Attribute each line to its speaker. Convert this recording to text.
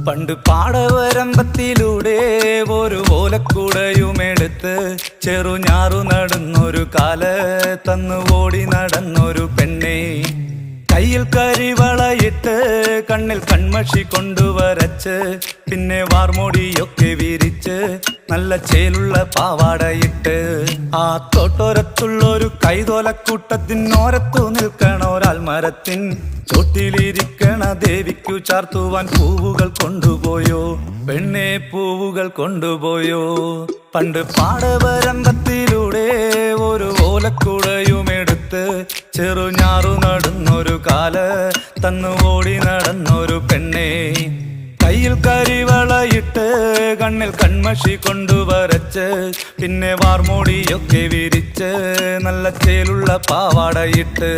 Speaker 1: പണ്ട് പാടവരമ്പത്തിലൂടെ ഒരു ഓലക്കുടയുമെടുത്ത് ചെറുഞാറു നടന്നൊരു കാല് തന്നു ഓടി നടന്നൊരു പെണ്ണെ. കയ്യിൽ കരിവളയിട്ട് കണ്ണിൽ കൺമഷി കൊണ്ടുവരച്ച് പിന്നെ വാർമോടിയൊക്കെ വിരിച്ച് നല്ല ചേലുള്ള പാവാടയിട്ട് ആ തോട്ടോരത്തുള്ളൊരു കൈതോലക്കൂട്ടത്തിനോരത്തു നിൽക്കണ ഒരാൾ മരത്തിൻ ചോട്ടിലിരിക്കണ ദേവിക്കു ചാർത്തുവാൻ പൂവുകൾ കൊണ്ടുപോയോ പെണ്ണെ, പൂവുകൾ കൊണ്ടുപോയോ. പണ്ട് പാടവരമ്പത്തിലൂടെ ഒരു ഓലക്കുടയുമെടുത്ത് ചെറുഞാറു നടന്നൊരു കാല് തന്നു ഓടി നടന്നൊരു പെണ്ണെ. കയ്യിൽ കരിവളയിട്ട് കണ്ണിൽ കൺമഷി കൊണ്ടുവരച്ച് പിന്നെ വാർമോടിയൊക്കെ വിരിച്ച് നല്ല ചേലുള്ള പാവാടയിട്ട്